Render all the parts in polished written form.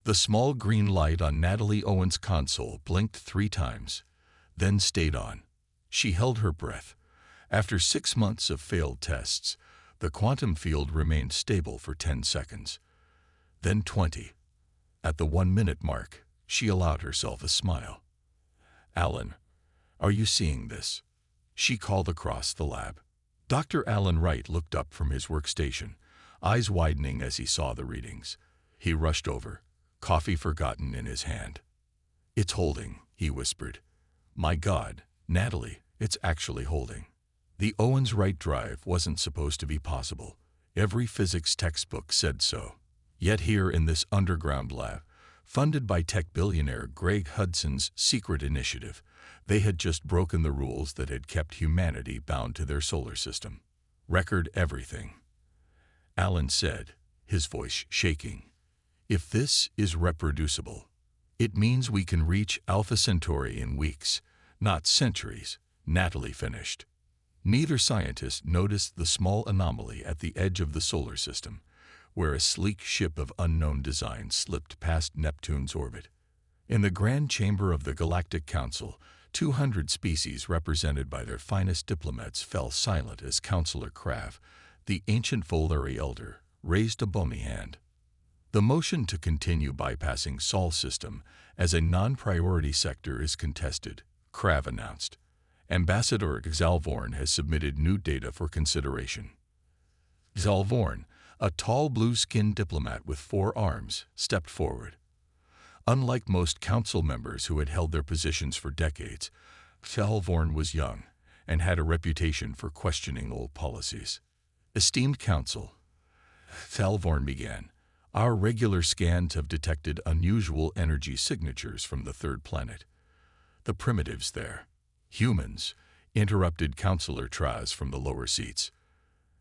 The small green light on Natalie Owen's console blinked 3 times, then stayed on. She held her breath. After 6 months of failed tests, the quantum field remained stable for 10 seconds. Then 20. At the 1-minute mark, she allowed herself a smile. "Alan, are you seeing this?" she called across the lab. Dr. Alan Wright looked up from his workstation, eyes widening as he saw the readings. He rushed over, coffee forgotten in his hand. "It's holding," he whispered. "My God, Natalie, it's actually holding." The Owens-Wright drive wasn't supposed to be possible. Every physics textbook said so. Yet here in this underground lab, funded by tech billionaire Greg Hudson's secret initiative, they had just broken the rules that had kept humanity bound to their solar system. "Record everything," Alan said, his voice shaking. "If this is reproducible, it means we can reach Alpha Centauri in weeks, not centuries," Natalie finished. Neither scientist noticed the small anomaly at the edge of the solar system, where a sleek ship of unknown design slipped past Neptune's orbit. In the grand chamber of the Galactic Council, 200 species represented by their finest diplomats fell silent as Counselor Krav, the ancient Volari elder, raised a bony hand. The motion to continue bypassing Sol system as a non-priority sector is contested, Krav announced. Ambassador Xalvorn has submitted new data for consideration. Xalvorn, a tall blue-skinned diplomat with 4 arms, stepped forward. Unlike most council members who had held their positions for decades, Xalvorn was young and had a reputation for questioning old policies. "Esteemed council," Xalvorn began, "our regular scans have detected unusual energy signatures from the 3rd planet. The primitives there." "Humans," interrupted Counselor Traz from the lower seats.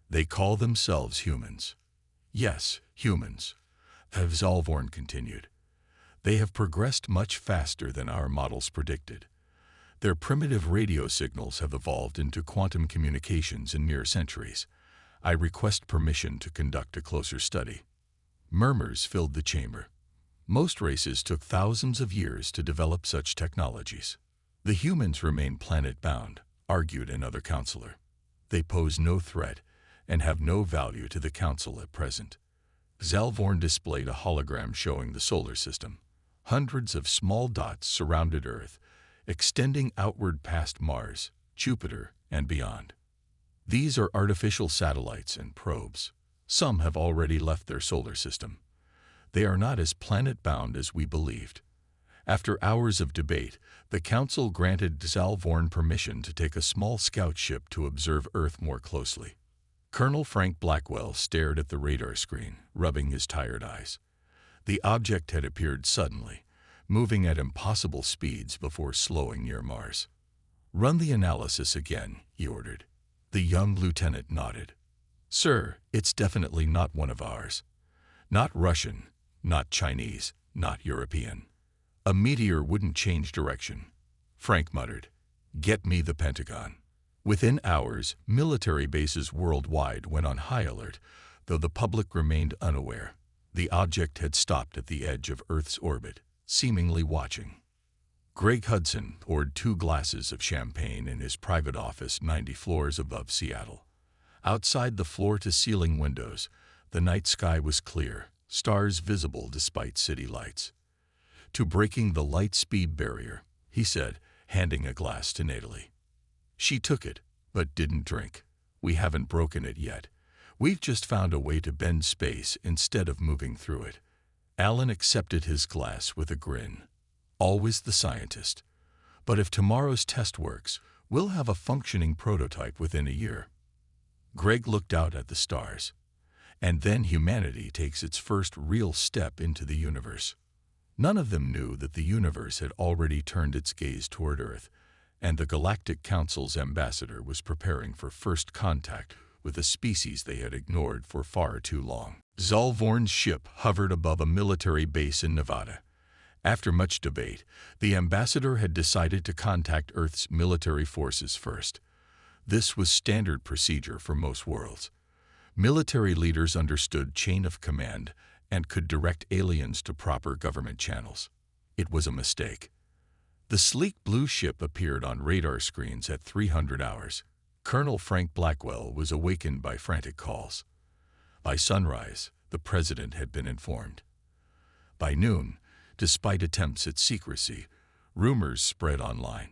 "They call themselves humans." "Yes, humans," Xalvorn continued. "They have progressed much faster than our models predicted. Their primitive radio signals have evolved into quantum communications in mere centuries. I request permission to conduct a closer study." Murmurs filled the chamber. Most races took thousands of years to develop such technologies. "The humans remain planet-bound," argued another counselor. "They pose no threat and have no value to the Council at present." Xalvorn displayed a hologram showing the solar system. Hundreds of small dots surrounded Earth, extending outward past Mars, Jupiter, and beyond. "These are artificial satellites and probes. Some have already left their solar system. They are not as planet-bound as we believed." After hours of debate, the Council granted Xalvorn permission to take a small scout ship to observe Earth more closely. Colonel Frank Blackwell stared at the radar screen, rubbing his tired eyes. The object had appeared suddenly, moving at impossible speeds before slowing near Mars. "Run the analysis again," he ordered. The young lieutenant nodded. "Sir, it's definitely not one of ours. Not Russian, not Chinese, not European. A meteor wouldn't change direction," Frank muttered. "Get me the Pentagon." Within hours, military bases worldwide went on high alert, though the public remained unaware. The object had stopped at the edge of Earth's orbit, seemingly watching. Greg Hudson poured 2 glasses of champagne in his private office 90 floors above Seattle. Outside the floor-to-ceiling windows, the night sky was clear, stars visible despite city lights. "To breaking the light-speed barrier," he said, handing a glass to Natalie. She took it, but didn't drink. "We haven't broken it yet. We've just found a way to bend space instead of moving through it." Alan accepted his glass with a grin. Always the scientist. "But if tomorrow's test works, we'll have a functioning prototype within a year." Greg looked out at the stars. "And then humanity takes its first real step into the universe." None of them knew that the universe had already turned its gaze toward Earth, and the Galactic Council's ambassador was preparing for first contact with a species they had ignored for far too long. Xalvorn's ship hovered above a military base in Nevada. After much debate, the ambassador had decided to contact Earth's military forces first. This was standard procedure for most worlds. Military leaders understood chain of command and could direct aliens to proper government channels. It was a mistake. The sleek blue ship appeared on radar screens at 300 hours. Colonel Frank Blackwell was awakened by frantic calls. By sunrise, the president had been informed. By noon, despite attempts at secrecy, rumors spread online.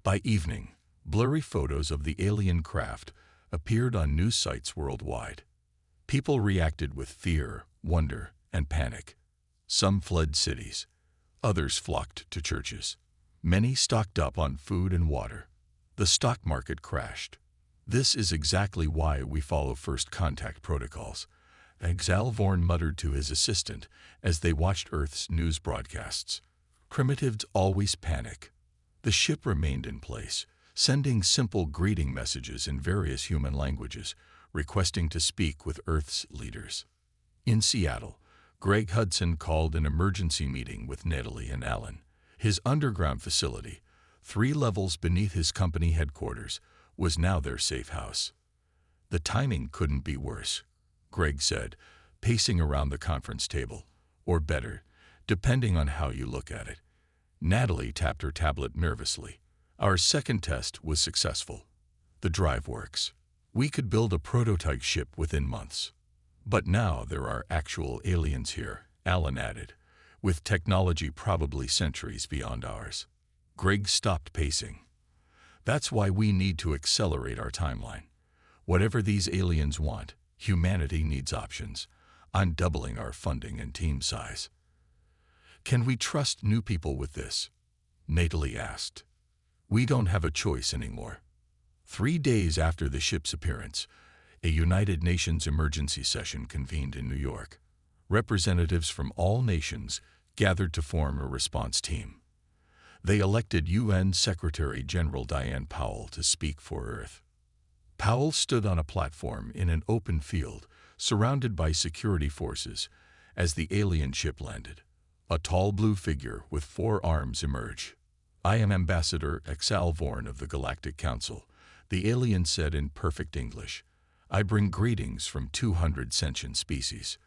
By evening, blurry photos of the alien craft appeared on news sites worldwide. People reacted with fear, wonder, and panic. Some fled cities. Others flocked to churches. Many stocked up on food and water. The stock market crashed. This is exactly why we follow first contact protocols, Exal Vorn muttered to his assistant as they watched Earth's news broadcasts. Primitives always panic. The ship remained in place, sending simple greeting messages in various human languages, requesting to speak with Earth's leaders. In Seattle, Greg Hudson called an emergency meeting with Natalie and Alan. His underground facility, 3 levels beneath his company headquarters, was now their safe house. The timing couldn't be worse, Greg said, pacing around the conference table. Or better, depending on how you look at it. Natalie tapped her tablet nervously. Our second test was successful. The drive works. We could build a prototype ship within months. But now there are actual aliens here, Alan added, with technology probably centuries beyond ours. Greg stopped pacing. That's why we need to accelerate our timeline. Whatever these aliens want, humanity needs options. I'm doubling our funding and team size. Can we trust new people with this? Natalie asked. We don't have a choice anymore. 3 days after the ship's appearance, a United Nations emergency session convened in New York. Representatives from all nations gathered to form a response team. They elected UN Secretary-General Diane Powell to speak for Earth. Powell stood on a platform in an open field, surrounded by security forces, as the alien ship landed. A tall blue figure with 4 arms emerged. I am Ambassador Exal Vorn of the Galactic Council, the alien said in perfect English. I bring greetings from 200 sentient species.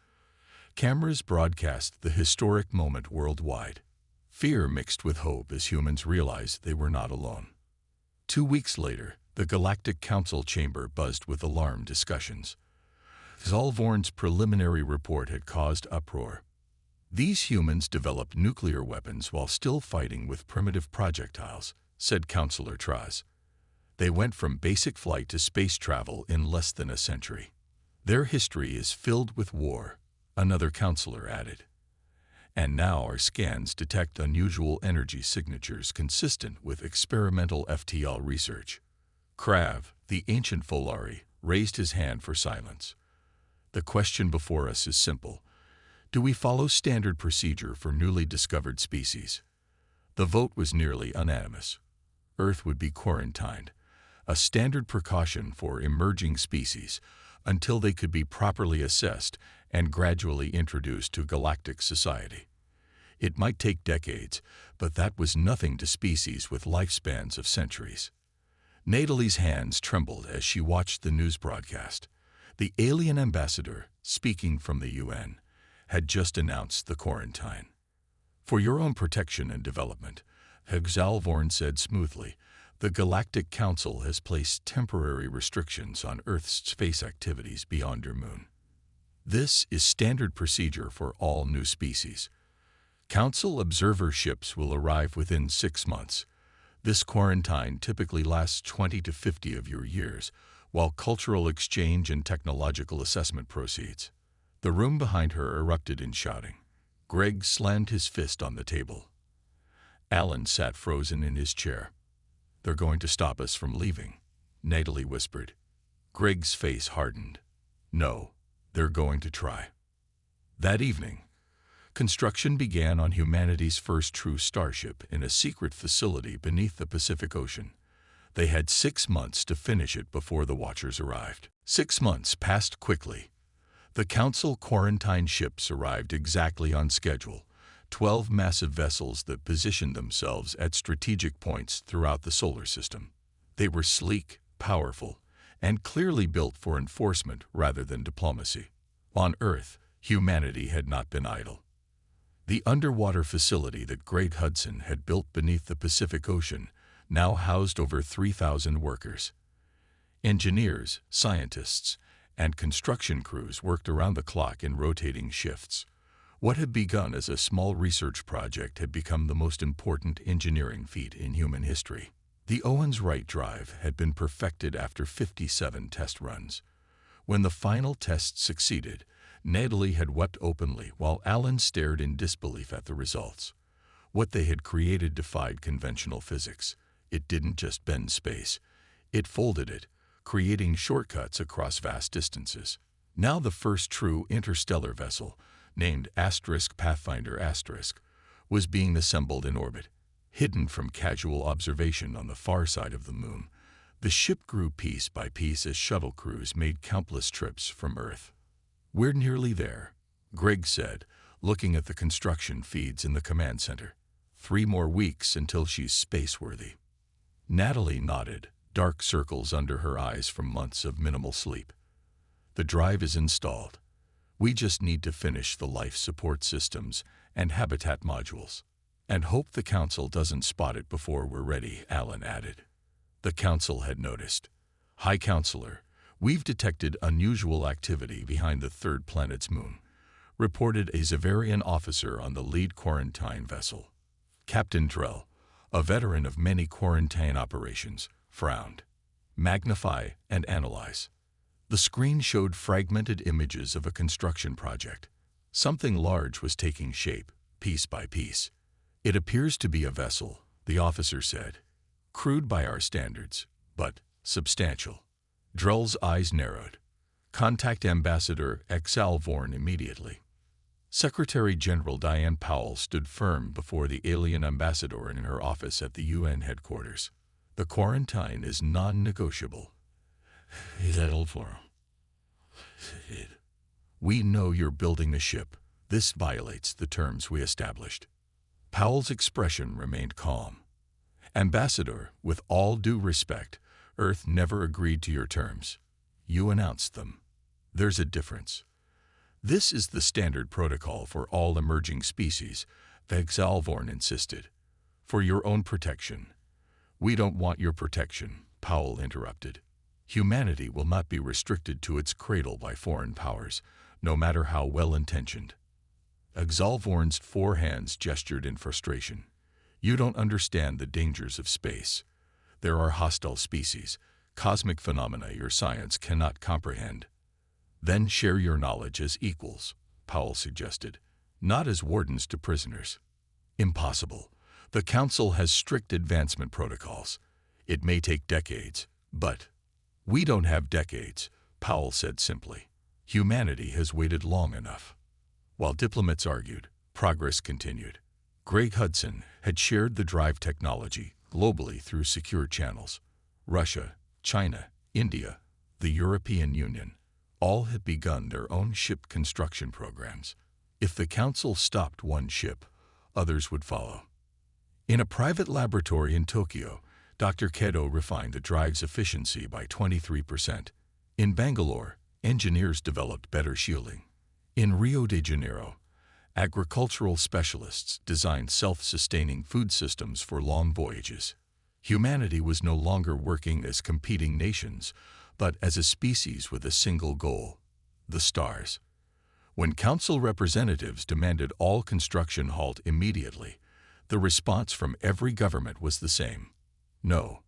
Cameras broadcast the historic moment worldwide. Fear mixed with hope as humans realized they were not alone. 2 weeks later, the Galactic Council chamber buzzed with alarm discussions. Exal Vorn's preliminary report had caused uproar. These humans developed nuclear weapons while still fighting with primitive projectiles, said Councillor Traz. They went from basic flight to space travel in less than a century. Their history is filled with war, another counselor added. And now our scans detect unusual energy signatures consistent with experimental FTL research. Krav, the ancient Folari, raised his hand for silence. The question before us is simple. Do we follow standard procedure for newly discovered species? The vote was nearly unanimous. Earth would be quarantined, a standard precaution for emerging species, until they could be properly assessed and gradually introduced to galactic society. It might take decades, but that was nothing to species with lifespans of centuries. Natalie's hands trembled as she watched the news broadcast. The alien ambassador, speaking from the UN, had just announced the quarantine. For your own protection and development, Exal Vorn said smoothly, the Galactic Council has placed temporary restrictions on Earth's space activities beyond your moon. This is standard procedure for all new species. Council observer ships will arrive within 6 months. This quarantine typically lasts 20 to 50 of your years, while cultural exchange and technological assessment proceeds. The room behind her erupted in shouting. Greg slammed his fist on the table. Alan sat frozen in his chair. They're going to stop us from leaving, Natalie whispered. Greg's face hardened. No, they're going to try. That evening, construction began on humanity's first true starship in a secret facility beneath the Pacific Ocean. They had 6 months to finish it before the Watchers arrived. 6 months passed quickly. The Council quarantine ships arrived exactly on schedule, 12 massive vessels that positioned themselves at strategic points throughout the solar system. They were sleek, powerful, and clearly built for enforcement rather than diplomacy. On Earth, Humanity had not been idle. The underwater facility that Greg Hudson had built beneath the Pacific Ocean now housed over 3,000 workers. Engineers, scientists, and construction crews worked around the clock in rotating shifts. What had begun as a small research project had become the most important engineering feat in human history. The Owens-Wright drive had been perfected after 57 test runs. When the final test succeeded, Natalie had wept openly while Alan stared in disbelief at the results. What they had created defied conventional physics. It didn't just bend space. It folded it, creating shortcuts across vast distances. Now the first true interstellar vessel, named Pathfinder was being assembled in orbit. Hidden from casual observation on the far side of the moon, the ship grew piece by piece as shuttle crews made countless trips from Earth. "We're nearly there," Greg said, looking at the construction feeds in the command center. 3 more weeks until she's space-worthy." Natalie nodded, dark circles under her eyes from months of minimal sleep. "The drive is installed. We just need to finish the life support systems and habitat modules. And hope the Council doesn't spot it before we're ready," Alan added. The Council had noticed. "High Counselor, we've detected unusual activity behind the third planet's moon," reported a Zavarian officer on the lead quarantine vessel. Captain Drell, a veteran of many quarantine operations, frowned. "Magnify and analyze." The screen showed fragmented images of a construction project. Something large was taking shape, piece by piece. "It appears to be a vessel," the officer said. "Crude by our standards, but substantial." Drell's eyes narrowed. "Contact Ambassador Vorn immediately." Secretary General Diane Powell stood firm before the alien ambassador in her office at the UN headquarters. "The quarantine is non-negotiable." "We know you're building the ship. This violates the terms we established." Powell's expression remained calm. "Ambassador, with all due respect, Earth never agreed to your terms. You announced them. There's a difference. This is the standard protocol for all emerging species," Vorn insisted. "For your own protection." "We don't want your protection," Powell interrupted. "Humanity will not be restricted to its cradle by foreign powers, no matter how well-intentioned." Vorn's 4 hands gestured in frustration. "You don't understand the dangers of space. There are hostile species, cosmic phenomena your science cannot comprehend." "Then share your knowledge as equals," Powell suggested, "not as wardens to prisoners." "Impossible. The Council has strict advancement protocols. It may take decades, but—" "We don't have decades," Powell said simply. "Humanity has waited long enough." While diplomats argued, progress continued. Greg Hudson had shared the drive technology globally through secure channels. Russia, China, India, the European Union, all had begun their own ship construction programs. If the Council stopped one ship, others would follow. In a private laboratory in Tokyo, Dr. Kedo refined the drive's efficiency by 23%. In Bangalore, engineers developed better shielding. In Rio de Janeiro, agricultural specialists designed self-sustaining food systems for long voyages. Humanity was no longer working as competing nations, but as a species with a single goal: the stars. When Council representatives demanded all construction halt immediately, the response from every government was the same: no.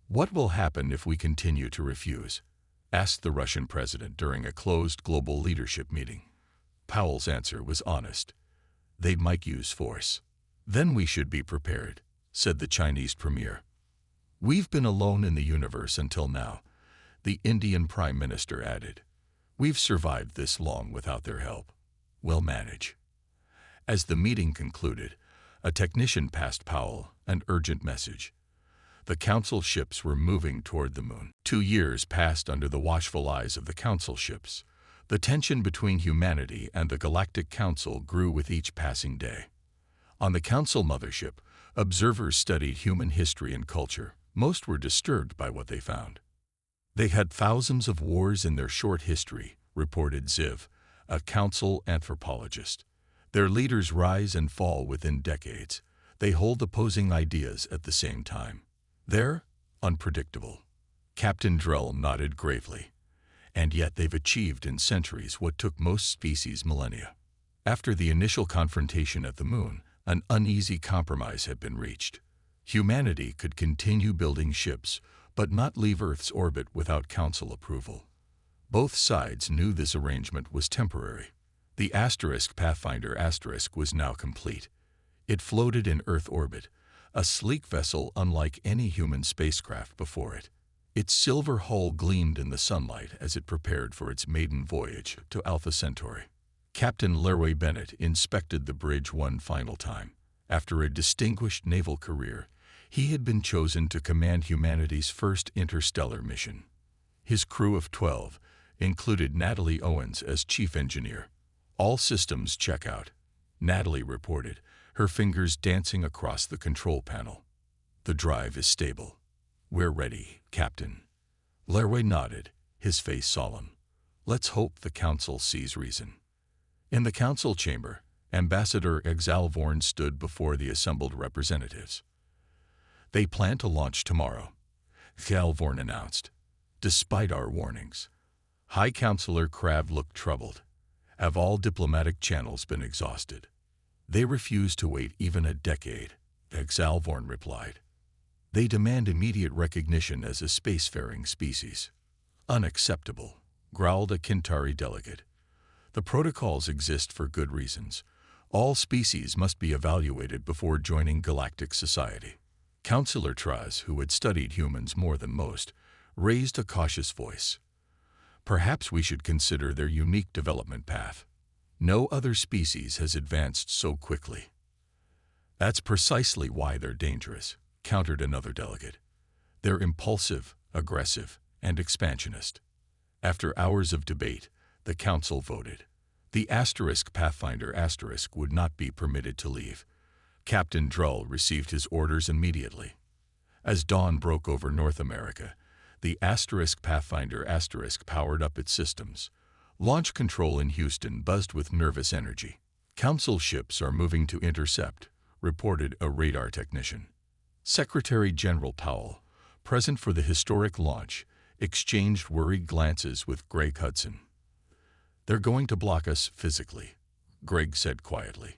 "What will happen if we continue to refuse?" asked the Russian president during a closed global leadership meeting. Powell's answer was honest. "They might use force." "Then we should be prepared," said the Chinese premier. "We've been alone in the universe until now," the Indian Prime Minister added. "We've survived this long without their help. We'll manage." As the meeting concluded, a technician passed Powell an urgent message. The Council ships were moving toward the moon. 2 years passed under the watchful eyes of the Council ships. The tension between humanity and the Galactic Council grew with each passing day. On the Council mothership, observers studied human history and culture. Most were disturbed by what they found. "They had thousands of wars in their short history," reported Ziv, a council anthropologist. Their leaders rise and fall within decades. They hold opposing ideas at the same time. They're unpredictable. Captain Drell nodded gravely. And yet they've achieved in centuries what took most species millennia. After the initial confrontation at the moon, an uneasy compromise had been reached. Humanity could continue building ships, but not leave Earth's orbit without council approval. Both sides knew this arrangement was temporary. The Pathfinder was now complete. It floated in Earth orbit, a sleek vessel unlike any human spacecraft before it. Its silver hull gleamed in the sunlight as it prepared for its maiden voyage to Alpha Centauri. Captain Lerway Bennett inspected the bridge one final time. After a distinguished naval career, he had been chosen to command humanity's first interstellar mission. His crew of 12 included Natalie Owens as chief engineer. All systems check out, Natalie reported, her fingers dancing across the control panel. The drive is stable. We're ready, Captain. Lerway nodded, his face solemn. Let's hope the council sees reason. In the council chamber, Ambassador Exalvorn stood before the assembled representatives. They plan to launch tomorrow, Exalvorn announced. Despite our warnings, High Counselor Crab looked troubled. Have all diplomatic channels been exhausted? They refuse to wait even a decade, Exalvorn replied. They demand immediate recognition as a spacefaring species. Unacceptable, growled a Kintari delegate. The protocols exist for good reasons. All species must be evaluated before joining galactic society. Counselor Traz, who had studied humans more than most, raised a cautious voice. Perhaps we should consider their unique development path. No other species has advanced so quickly. That's precisely why they're dangerous, countered another delegate. They're impulsive, aggressive, and expansionist. After hours of debate, the council voted. The Pathfinder would not be permitted to leave. Captain Drull received his orders immediately. As dawn broke over North America, the Pathfinder powered up its systems. Launch control in Houston buzzed with nervous energy. Council ships are moving to intercept, reported a radar technician. Secretary General Powell, present for the historic launch, exchanged worried glances with Greg Hudson. They're going to block us physically, Greg said quietly.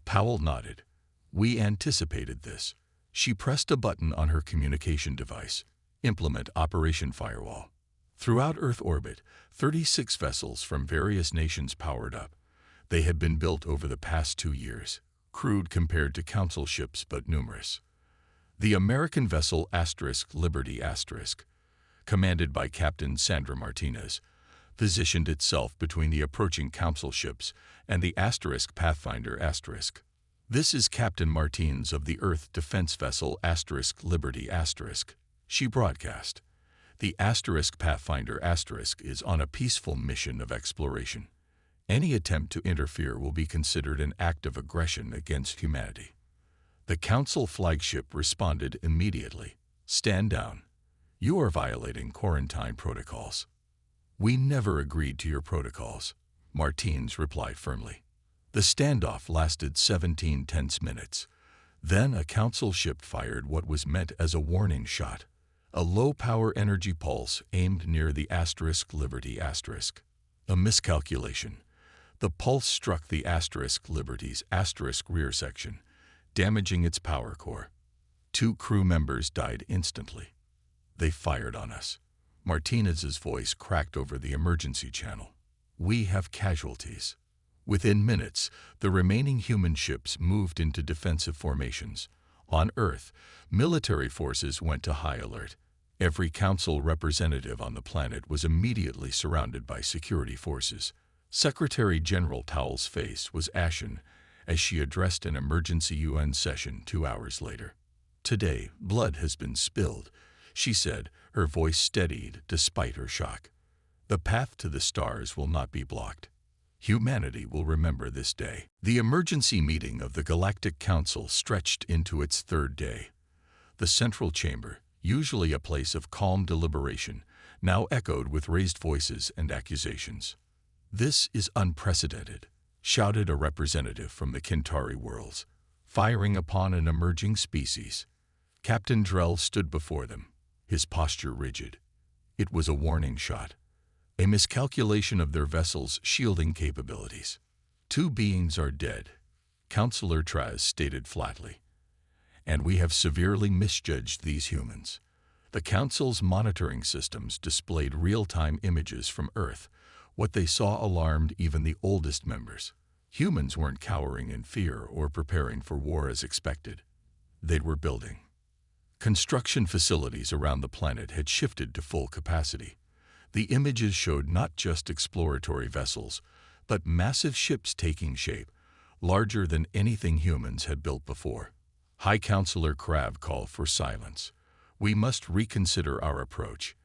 Powell nodded. We anticipated this. She pressed a button on her communication device. Implement Operation Firewall. Throughout Earth orbit, 36 vessels from various nations powered up. They had been built over the past 2 years, crude compared to council ships but numerous. The American vessel Liberty commanded by Captain Sandra Martinez, positioned itself between the approaching council ships and the Pathfinder *. This is Captain Martins of the Earth defense vessel Liberty *. She broadcast. The Pathfinder * is on a peaceful mission of exploration. Any attempt to interfere will be considered an act of aggression against humanity. The Council flagship responded immediately. Stand down. You are violating quarantine protocols. We never agreed to your protocols, Martins replied firmly. The standoff lasted 17 tense minutes. Then a council ship fired what was meant as a warning shot, a low-power energy pulse aimed near the Liberty *. A miscalculation. The pulse struck the Liberty's rear section, damaging its power core. 2 crew members died instantly. They fired on us. Martinez's voice cracked over the emergency channel. We have casualties. Within minutes, the remaining human ships moved into defensive formations. On Earth, military forces went to high alert. Every council representative on the planet was immediately surrounded by security forces. Secretary General Towell's face was ashen as she addressed an emergency UN session 2 hours later. Today, blood has been spilled, she said, her voice steadied despite her shock. The path to the stars will not be blocked. Humanity will remember this day. The emergency meeting of the Galactic Council stretched into its 3rd day. The central chamber, usually a place of calm deliberation, now echoed with raised voices and accusations. "This is unprecedented," shouted a representative from the Kintari worlds, firing upon an emerging species. Captain Drell stood before them, his posture rigid. It was a warning shot, a miscalculation of their vessel's shielding capabilities. "Two beings are dead," Counselor Traz stated flatly, "and we have severely misjudged these humans." The Council's monitoring systems displayed real-time images from Earth. What they saw alarmed even the oldest members. Humans weren't cowering in fear or preparing for war as expected. They were building. Construction facilities around the planet had shifted to full capacity. The images showed not just exploratory vessels, but massive ships taking shape, larger than anything humans had built before. High Counselor Krav called for silence. "We must reconsider our approach.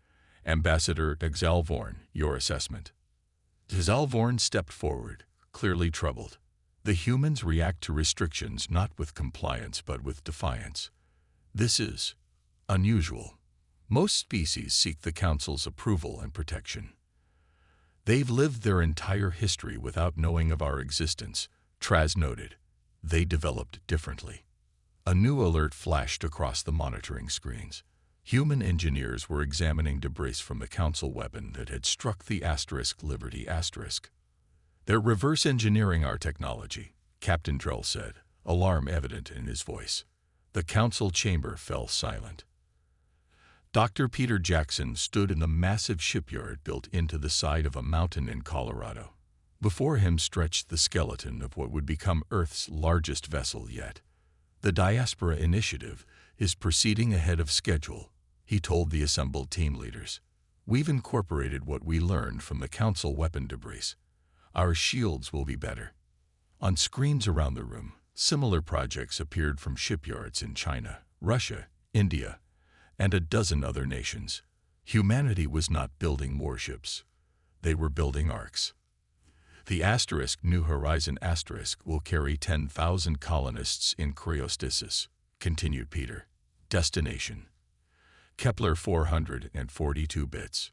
Ambassador Exalvorn, your assessment." Exalvorn stepped forward, clearly troubled. "The humans react to restrictions not with compliance but with defiance. This is unusual. Most species seek the Council's approval and protection. They've lived their entire history without knowing of our existence," Traz noted. "They developed differently." A new alert flashed across the monitoring screens. Human engineers were examining debris from the Council weapon that had struck the Liberty *. "They're reverse engineering our technology," Captain Drell said, alarm evident in his voice. The Council chamber fell silent. Dr. Peter Jackson stood in the massive shipyard built into the side of a mountain in Colorado. Before him stretched the skeleton of what would become Earth's largest vessel yet. "The Diaspora Initiative is proceeding ahead of schedule," he told the assembled team leaders. "We've incorporated what we learned from the Council weapon debris. Our shields will be better." On screens around the room, similar projects appeared from shipyards in China, Russia, India, and a dozen other nations. Humanity was not building warships. They were building arcs. "The New Horizon will carry 10,000 colonists in cryostasis," continued Peter. "Destination: Kepler 442 bits."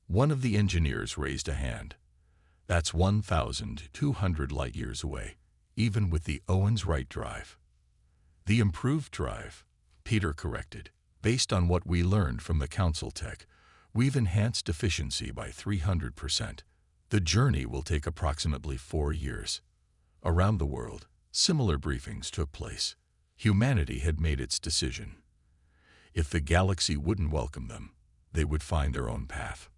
One of the engineers raised a hand. "That's 1,200 light-years away, even with the Owens-Wright drive." "The improved drive," Peter corrected. "Based on what we learned from the Council tech, we've enhanced efficiency by 300%. The journey will take approximately 4 years." Around the world, similar briefings took place. Humanity had made its decision. If the galaxy wouldn't welcome them, they would find their own path.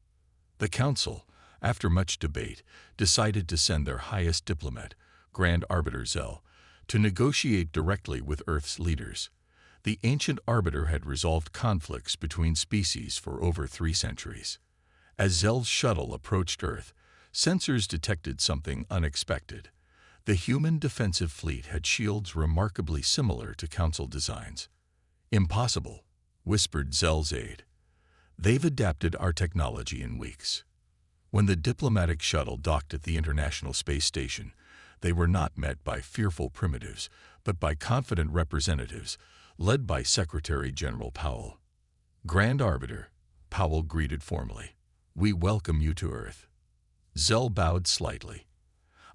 The Council, after much debate, decided to send their highest diplomat, Grand Arbiter Zell, to negotiate directly with Earth's leaders. The ancient Arbiter had resolved conflicts between species for over 3 centuries. As Zell's shuttle approached Earth, sensors detected something unexpected. The human defensive fleet had shields remarkably similar to Council designs. "Impossible," whispered Zell's aide. "They've adapted our technology in weeks." When the diplomatic shuttle docked at the International Space Station, they were not met by fearful primitives, but by confident representatives, led by Secretary General Powell. "Grand Arbiter," Powell greeted formally, "we welcome you to Earth." Zell bowed slightly.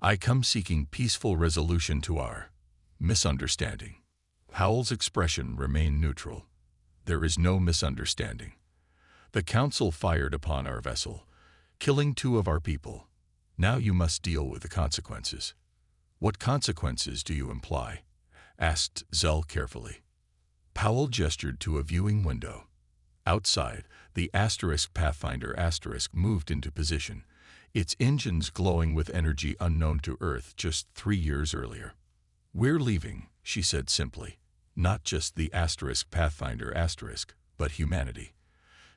"I come seeking peaceful resolution to our misunderstanding." Powell's expression remained neutral. "There is no misunderstanding. The Council fired upon our vessel, killing 2 of our people. Now you must deal with the consequences." "What consequences do you imply?" asked Zell carefully. Powell gestured to a viewing window. Outside, the Pathfinder moved into position, its engines glowing with energy unknown to Earth just 3 years earlier. "We're leaving," she said simply. "Not just the Pathfinder but humanity.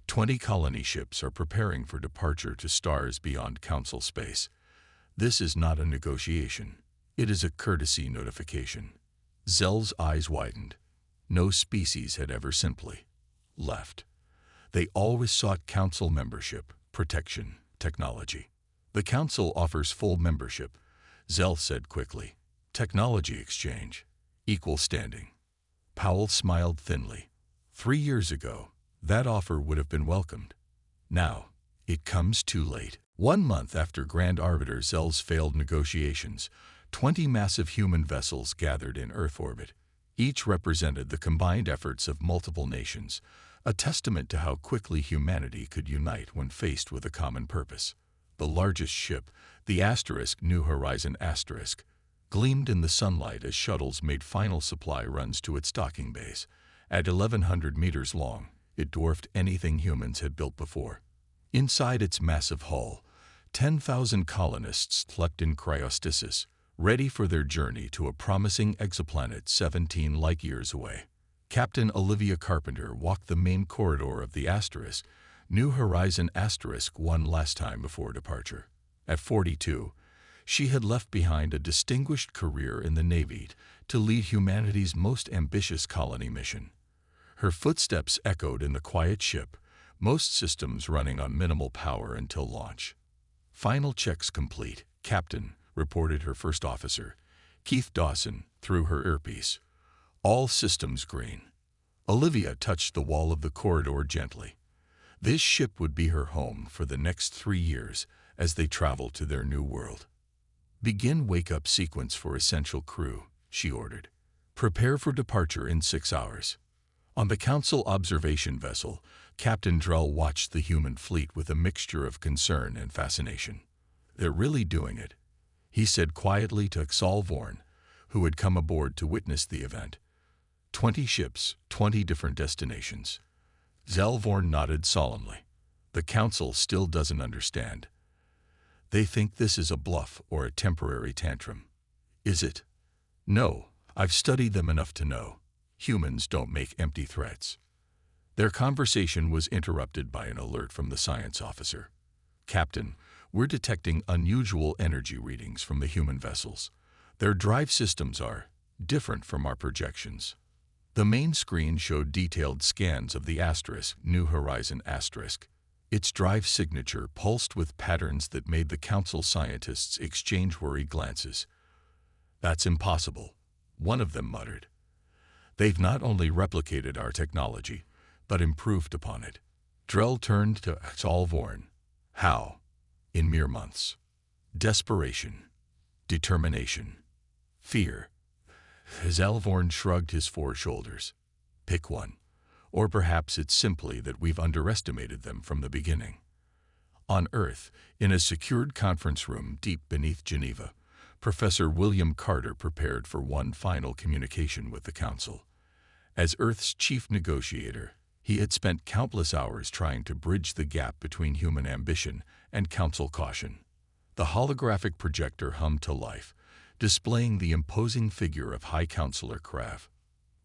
20 colony ships are preparing for departure to stars beyond Council space. This is not a negotiation. It is a courtesy notification." Zell's eyes widened. No species had ever simply left. They always sought Council membership, protection, technology. "The Council offers full membership," Zell said quickly. "Technology exchange, equal standing." Powell smiled thinly. 3 years ago, that offer would have been welcomed. Now, it comes too late. 1 month after Grand Arbiter Zell's failed negotiations, 20 massive human vessels gathered in Earth orbit. Each represented the combined efforts of multiple nations, a testament to how quickly humanity could unite when faced with a common purpose. The largest ship, the New Horizon Asterisk, gleamed in the sunlight as shuttles made final supply runs to its docking bays. At 1,100 meters long, it dwarfed anything humans had built before. Inside its massive hull, 10,000 colonists slept in cryostasis, ready for their journey to a promising exoplanet 17 light-years away. Captain Olivia Carpenter walked the main corridor of the New Horizon Asterisk one last time before departure. At 42, she had left behind a distinguished career in the Navy to lead humanity's most ambitious colony mission. Her footsteps echoed in the quiet ship, most systems running on minimal power until launch. "Final checks complete, Captain," reported her first officer, Keith Dawson, through her earpiece. "All systems green." Olivia touched the wall of the corridor gently. This ship would be her home for the next 3 years as they traveled to their new world. "Begin wake-up sequence for essential crew," she ordered. "Prepare for departure in 6 hours." On the Council observation vessel, Captain Drell watched the human fleet with a mixture of concern and fascination. "They're really doing it," he said quietly to Xal Vorn, who had come aboard to witness the event. 20 ships, 20 different destinations. Xal Vorn nodded solemnly. "The Council still doesn't understand. They think this is a bluff or a temporary tantrum." "Is it?" "No, I've studied them enough to know. Humans don't make empty threats." Their conversation was interrupted by an alert from the science officer. "Captain, we're detecting unusual energy readings from the human vessels. Their drive systems are different from our projections." The main screen showed detailed scans of the New Horizon Asterisk. Its drive signature pulsed with patterns that made the Council scientists exchange worried glances. "That's impossible," one of them muttered. "They've not only replicated our technology, but improved upon it." Drell turned to Xal Vorn. "How?" "In mere months. Desperation. Determination. Fear." Xal Vorn shrugged his 4 shoulders. "Pick one. Or perhaps it's simply that we've underestimated them from the beginning." On Earth, in a secured conference room deep beneath Geneva, Professor William Carter prepared for one final communication with the Council. As Earth's chief negotiator, he had spent countless hours trying to bridge the gap between human ambition and Council caution. The holographic projector hummed to life, displaying the imposing figure of High Counselor Krav.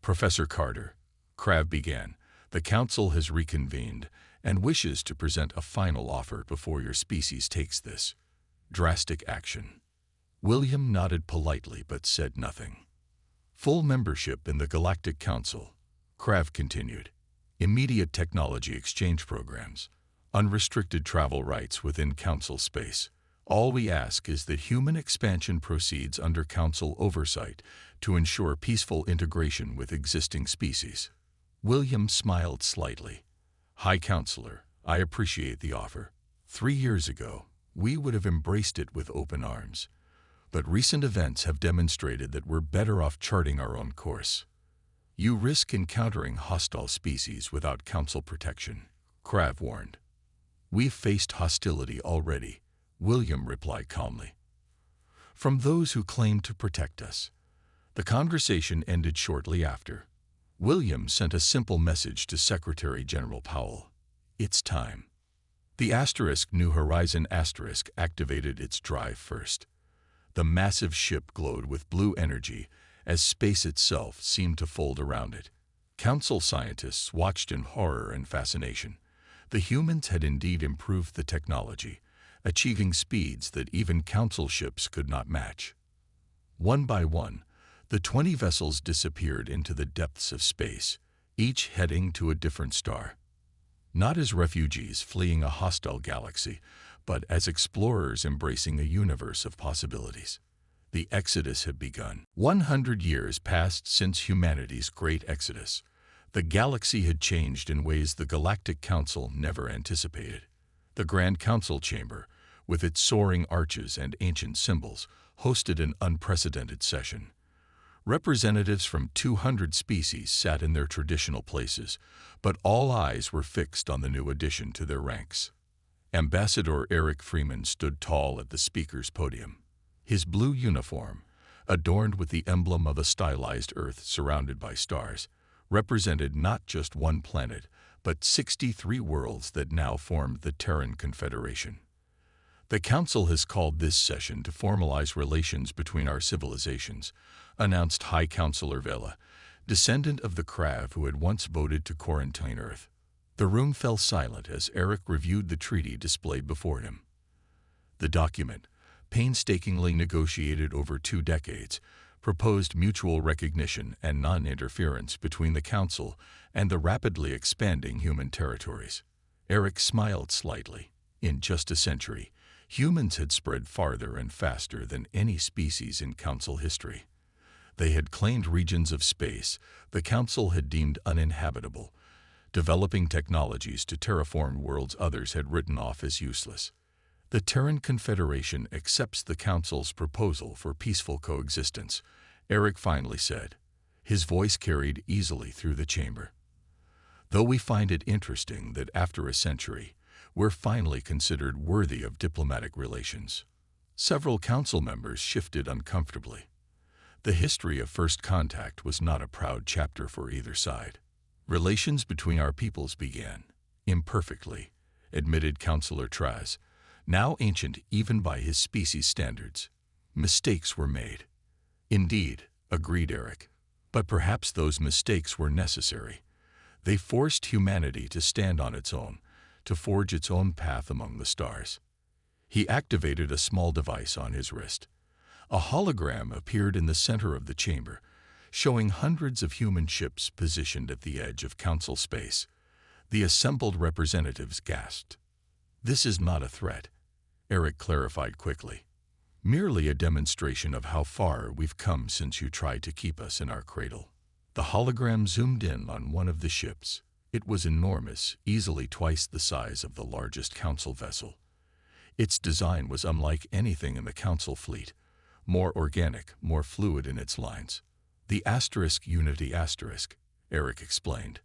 "Professor Carter," Krav began, "the Council has reconvened and wishes to present a final offer before your species takes this drastic action." William nodded politely but said nothing. "Full membership in the Galactic Council," Krav continued. "Immediate technology exchange programs. Unrestricted travel rights within Council space. All we ask is that human expansion proceeds under Council oversight to ensure peaceful integration with existing species." William smiled slightly. "High Counselor, I appreciate the offer. 3 years ago, we would have embraced it with open arms. But recent events have demonstrated that we're better off charting our own course. You risk encountering hostile species without Council protection," Krav warned. "We've faced hostility already," William replied calmly. "From those who claim to protect us." The conversation ended shortly after. William sent a simple message to Secretary General Powell. "It's time." The New Horizon Asterisk activated its drive first. The massive ship glowed with blue energy as space itself seemed to fold around it. Council scientists watched in horror and fascination. The humans had indeed improved the technology, achieving speeds that even Council ships could not match. One by one, the 20 vessels disappeared into the depths of space, each heading to a different star. Not as refugees fleeing a hostile galaxy, but as explorers embracing a universe of possibilities. The exodus had begun. 100 years passed since humanity's great exodus. The galaxy had changed in ways the Galactic Council never anticipated. The Grand Council Chamber, with its soaring arches and ancient symbols, hosted an unprecedented session. Representatives from 200 species sat in their traditional places, but all eyes were fixed on the new addition to their ranks. Ambassador Eric Freeman stood tall at the speaker's podium. His blue uniform, adorned with the emblem of a stylized Earth surrounded by stars, represented not just one planet, but 63 worlds that now formed the Terran Confederation. "The Council has called this session to formalize relations between our civilizations," announced High Counselor Vela, descendant of the Krav who had once voted to quarantine Earth. The room fell silent as Eric reviewed the treaty displayed before him. The document, painstakingly negotiated over 2 decades, proposed mutual recognition and non-interference between the Council and the rapidly expanding human territories. Eric smiled slightly. In just a century, humans had spread farther and faster than any species in Council history. They had claimed regions of space the Council had deemed uninhabitable, developing technologies to terraform worlds others had written off as useless. The Terran Confederation accepts the Council's proposal for peaceful coexistence, Eric finally said. His voice carried easily through the chamber. "Though we find it interesting that after a century, we're finally considered worthy of diplomatic relations." Several Council members shifted uncomfortably. The history of first contact was not a proud chapter for either side. "Relations between our peoples began, imperfectly," admitted Councillor Traz, now ancient even by his species' standards. "Mistakes were made." "Indeed," agreed Eric. "But perhaps those mistakes were necessary. They forced humanity to stand on its own, to forge its own path among the stars." He activated a small device on his wrist. A hologram appeared in the center of the chamber, showing hundreds of human ships positioned at the edge of Council space. The assembled representatives gasped. "This is not a threat," Eric clarified quickly. "Merely a demonstration of how far we've come since you tried to keep us in our cradle." The hologram zoomed in on one of the ships. It was enormous, easily twice the size of the largest Council vessel. Its design was unlike anything in the Council fleet, more organic, more fluid in its lines. "The Unity Asterisk," Eric explained.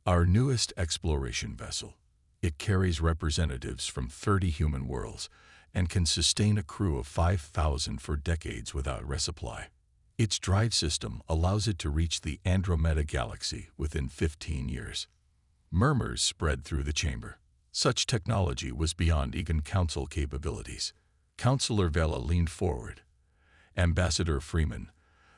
"Our newest exploration vessel. It carries representatives from 30 human worlds and can sustain a crew of 5,000 for decades without resupply. Its drive system allows it to reach the Andromeda Galaxy within 15 years. Murmurs spread through the chamber. Such technology was beyond even Council capabilities. Councillor Vela leaned forward. "Ambassador Freeman,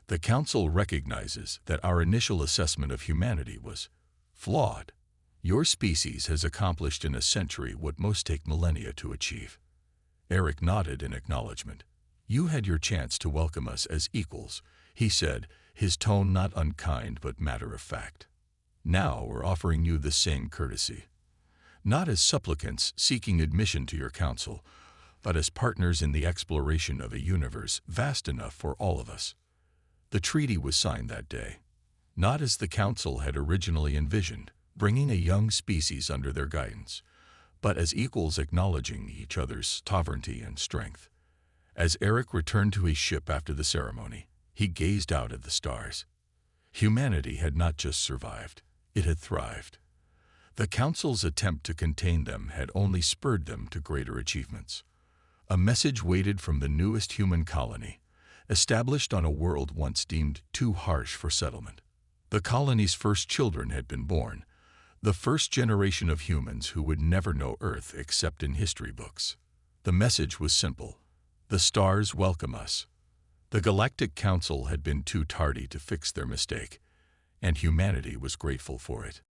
the Council recognizes that our initial assessment of humanity was flawed. Your species has accomplished in a century what most take millennia to achieve." Eric nodded in acknowledgement. "You had your chance to welcome us as equals," he said, his tone not unkind but matter-of-fact. "Now we're offering you the same courtesy. Not as supplicants seeking admission to your Council, but as partners in the exploration of a universe vast enough for all of us." The treaty was signed that day, not as the Council had originally envisioned, bringing a young species under their guidance, but as equals acknowledging each other's sovereignty and strength. As Eric returned to his ship after the ceremony, he gazed out at the stars. Humanity had not just survived, it had thrived. The Council's attempt to contain them had only spurred them to greater achievements. A message waited from the newest human colony, established on a world once deemed too harsh for settlement. The colony's first children had been born, the first generation of humans who would never know Earth except in history books. The message was simple. The stars welcome us. The Galactic Council had been too tardy to fix their mistake, and humanity was grateful for it.